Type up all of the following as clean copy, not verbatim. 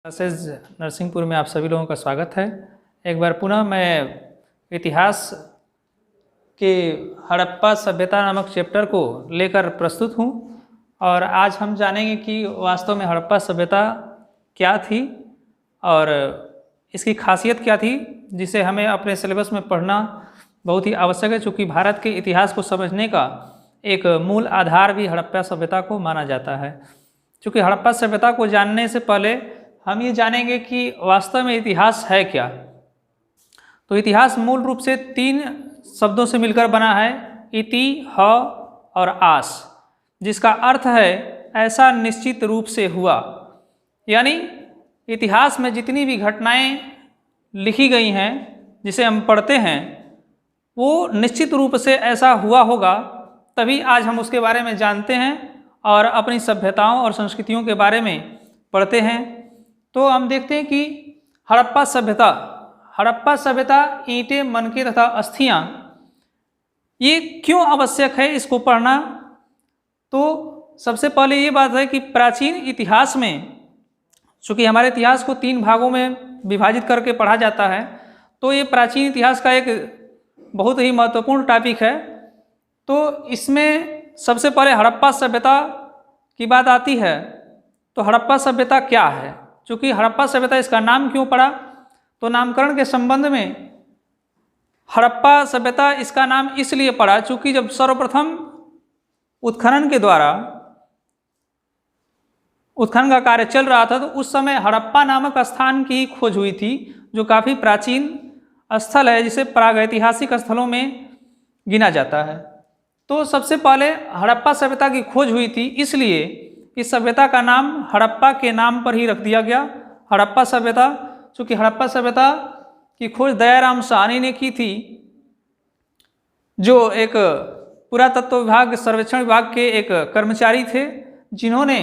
Classes Narsinghpur में आप सभी लोगों का स्वागत है। एक बार पुनः मैं इतिहास के हड़प्पा सभ्यता नामक चैप्टर को लेकर प्रस्तुत हूँ और आज हम जानेंगे कि वास्तव में हड़प्पा सभ्यता क्या थी और इसकी खासियत क्या थी, जिसे हमें अपने सिलेबस में पढ़ना बहुत ही आवश्यक है, चूँकि भारत के इतिहास को समझने का एक मूल आधार भी हड़प्पा सभ्यता को माना जाता है। चूँकि हड़प्पा सभ्यता को जानने से पहले हम ये जानेंगे कि वास्तव में इतिहास है क्या। तो इतिहास मूल रूप से 3 शब्दों से मिलकर बना है, इति, ह और आस, जिसका अर्थ है ऐसा निश्चित रूप से हुआ। यानी इतिहास में जितनी भी घटनाएं लिखी गई हैं, जिसे हम पढ़ते हैं, वो निश्चित रूप से ऐसा हुआ होगा, तभी आज हम उसके बारे में जानते हैं और अपनी सभ्यताओं और संस्कृतियों के बारे में पढ़ते हैं। तो हम देखते हैं कि हड़प्पा सभ्यता ईंटें, मनके तथा अस्थियां, ये क्यों आवश्यक है इसको पढ़ना। तो सबसे पहले ये बात है कि प्राचीन इतिहास में, चूँकि हमारे इतिहास को 3 भागों में विभाजित करके पढ़ा जाता है, तो ये प्राचीन इतिहास का एक बहुत ही महत्वपूर्ण टॉपिक है। तो इसमें सबसे पहले हड़प्पा सभ्यता की बात आती है। तो हड़प्पा सभ्यता क्या है? चूँकि हड़प्पा सभ्यता इसका नाम क्यों पड़ा, तो नामकरण के संबंध में हड़प्पा सभ्यता इसका नाम इसलिए पड़ा चूँकि जब सर्वप्रथम उत्खनन के द्वारा उत्खनन का कार्य चल रहा था, तो उस समय हड़प्पा नामक स्थान की खोज हुई थी, जो काफ़ी प्राचीन स्थल है, जिसे प्रागैतिहासिक स्थलों में गिना जाता है। तो सबसे पहले हड़प्पा सभ्यता की खोज हुई थी, इसलिए इस सभ्यता का नाम हड़प्पा के नाम पर ही रख दिया गया, हड़प्पा सभ्यता। चूँकि हड़प्पा सभ्यता की खोज दयाराम साहनी ने की थी, जो एक पुरातत्व विभाग, सर्वेक्षण विभाग के एक कर्मचारी थे, जिन्होंने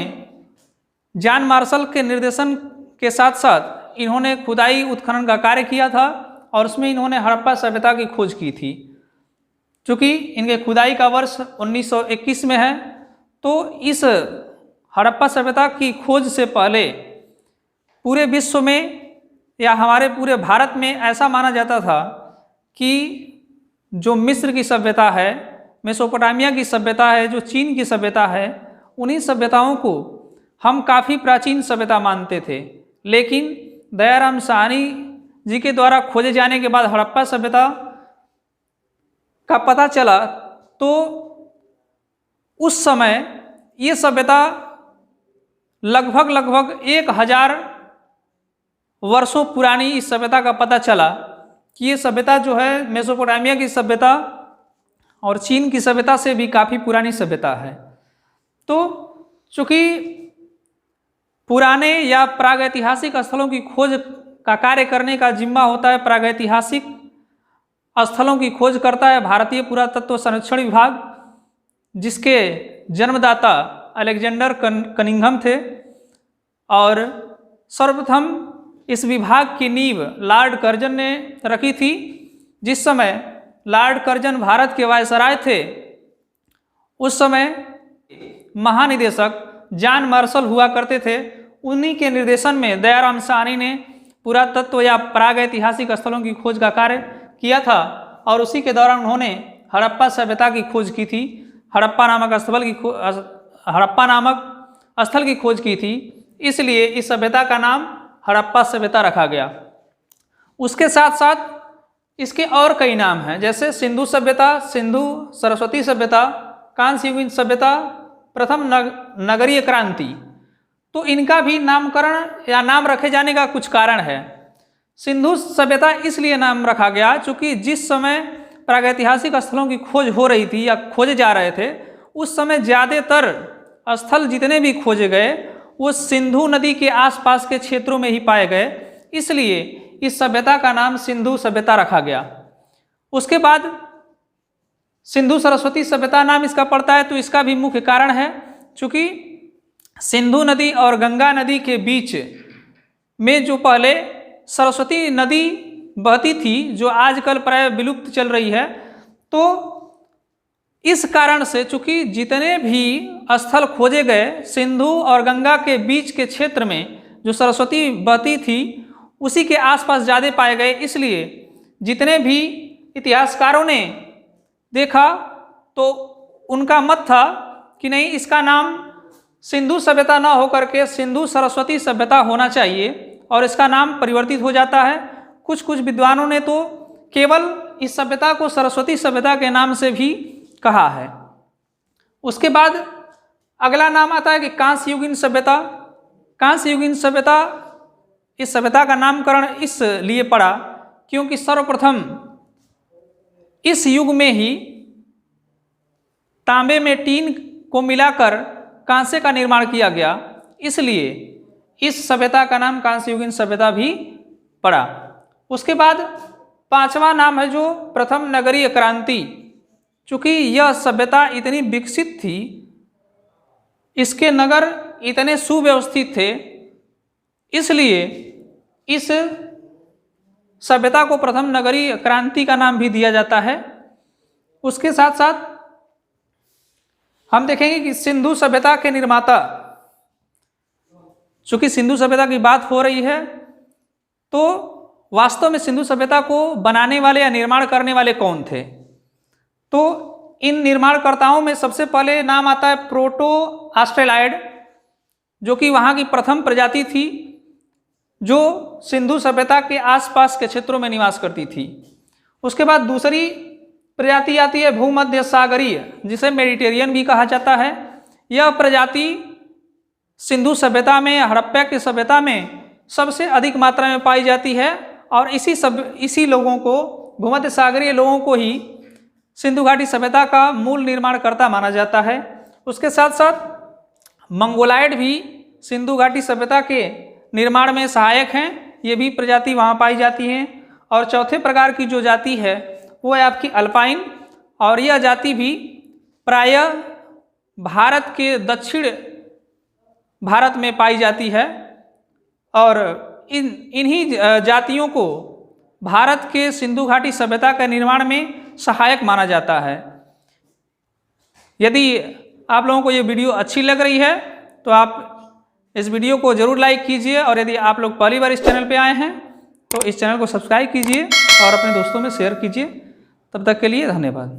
जॉन मार्शल के निर्देशन के साथ साथ इन्होंने खुदाई उत्खनन का कार्य किया था और उसमें इन्होंने हड़प्पा सभ्यता की खोज की थी। चूँकि इनके खुदाई का वर्ष 1921 में है, तो इस हड़प्पा सभ्यता की खोज से पहले पूरे विश्व में या हमारे पूरे भारत में ऐसा माना जाता था कि जो मिस्र की सभ्यता है, मेसोपोटामिया की सभ्यता है, जो चीन की सभ्यता है, उन्हीं सभ्यताओं को हम काफ़ी प्राचीन सभ्यता मानते थे। लेकिन दयाराम साहनी जी के द्वारा खोजे जाने के बाद हड़प्पा सभ्यता का पता चला, तो उस समय ये सभ्यता लगभग 1000 वर्षों पुरानी इस सभ्यता का पता चला कि ये सभ्यता जो है मेसोपोटामिया की सभ्यता और चीन की सभ्यता से भी काफ़ी पुरानी सभ्यता है। तो चूँकि पुराने या प्रागैतिहासिक स्थलों की खोज का कार्य करने का जिम्मा होता है, प्रागैतिहासिक स्थलों की खोज करता है भारतीय पुरातत्व सर्वेक्षण विभाग, जिसके जन्मदाता अलेक्जेंडर कनिंघम थे। और सर्वप्रथम इस विभाग की नींव लॉर्ड कर्जन ने रखी थी। जिस समय लॉर्ड कर्जन भारत के वायसराय थे, उस समय महानिदेशक जॉन मार्शल हुआ करते थे। उन्हीं के निर्देशन में दयाराम साहनी ने पुरातत्व या प्रागैतिहासिक स्थलों की खोज का कार्य किया था और उसी के दौरान उन्होंने हड़प्पा सभ्यता की खोज की थी, हड़प्पा नामक स्थल की खोज की थी। इसलिए इस सभ्यता का नाम हड़प्पा सभ्यता रखा गया। उसके साथ साथ इसके और कई नाम हैं, जैसे सिंधु सभ्यता, सिंधु सरस्वती सभ्यता, कांस्य युगीन सभ्यता, प्रथम नगरीय क्रांति। तो इनका भी नामकरण या नाम रखे जाने का कुछ कारण है। सिंधु सभ्यता इसलिए नाम रखा गया चूँकि जिस समय प्रागैतिहासिक स्थलों की खोज हो रही थी या खोजे जा रहे थे, उस समय ज़्यादातर स्थल जितने भी खोजे गए वो सिंधु नदी के आसपास के क्षेत्रों में ही पाए गए, इसलिए इस सभ्यता का नाम सिंधु सभ्यता रखा गया। उसके बाद सिंधु सरस्वती सभ्यता नाम इसका पड़ता है, तो इसका भी मुख्य कारण है चूँकि सिंधु नदी और गंगा नदी के बीच में जो पहले सरस्वती नदी बहती थी, जो आजकल प्राय विलुप्त चल रही है, तो इस कारण से चूंकि जितने भी स्थल खोजे गए सिंधु और गंगा के बीच के क्षेत्र में जो सरस्वती बहती थी उसी के आसपास ज़्यादा पाए गए। इसलिए जितने भी इतिहासकारों ने देखा तो उनका मत था कि नहीं, इसका नाम सिंधु सभ्यता ना होकर के सिंधु सरस्वती सभ्यता होना चाहिए, और इसका नाम परिवर्तित हो जाता है। कुछ कुछ विद्वानों ने तो केवल इस सभ्यता को सरस्वती सभ्यता के नाम से भी कहा है। उसके बाद अगला नाम आता है कि कांस्य युगीन सभ्यता। कांस्य युगीन सभ्यता, इस सभ्यता का नामकरण इसलिए पड़ा क्योंकि सर्वप्रथम इस युग में ही तांबे में टीन को मिलाकर कांसे का निर्माण किया गया, इसलिए इस सभ्यता का नाम कांस्य युगीन सभ्यता भी पड़ा। उसके बाद पांचवा नाम है जो प्रथम नगरीय क्रांति। चूंकि यह सभ्यता इतनी विकसित थी, इसके नगर इतने सुव्यवस्थित थे, इसलिए इस सभ्यता को प्रथम नगरीय क्रांति का नाम भी दिया जाता है। उसके साथ साथ हम देखेंगे कि सिंधु सभ्यता के निर्माता, चूंकि सिंधु सभ्यता की बात हो रही है, तो वास्तव में सिंधु सभ्यता को बनाने वाले या निर्माण करने वाले कौन थे? तो इन निर्माणकर्ताओं में सबसे पहले नाम आता है प्रोटो ऑस्ट्रेलॉइड, जो कि वहाँ की प्रथम प्रजाति थी जो सिंधु सभ्यता के आसपास के क्षेत्रों में निवास करती थी। उसके बाद दूसरी प्रजाति आती है भूमध्य सागरीय, जिसे मेडिटेरियन भी कहा जाता है। यह प्रजाति सिंधु सभ्यता में, हड़प्पा की सभ्यता में सबसे अधिक मात्रा में पाई जाती है, और इसी लोगों को, भूमध्य सागरीय लोगों को ही सिंधु घाटी सभ्यता का मूल निर्माणकर्ता माना जाता है। उसके साथ साथ मंगोलाइड भी सिंधु घाटी सभ्यता के निर्माण में सहायक हैं, ये भी प्रजाति वहाँ पाई जाती हैं। और चौथे प्रकार की जो जाति है वो है आपकी अल्पाइन, और यह जाति भी प्रायः भारत के दक्षिण भारत में पाई जाती है, और इन्हीं जातियों को भारत के सिंधु घाटी सभ्यता के निर्माण में सहायक माना जाता है। यदि आप लोगों को ये वीडियो अच्छी लग रही है तो आप इस वीडियो को जरूर लाइक कीजिए, और यदि आप लोग पहली बार इस चैनल पे आए हैं तो इस चैनल को सब्सक्राइब कीजिए और अपने दोस्तों में शेयर कीजिए। तब तक के लिए धन्यवाद।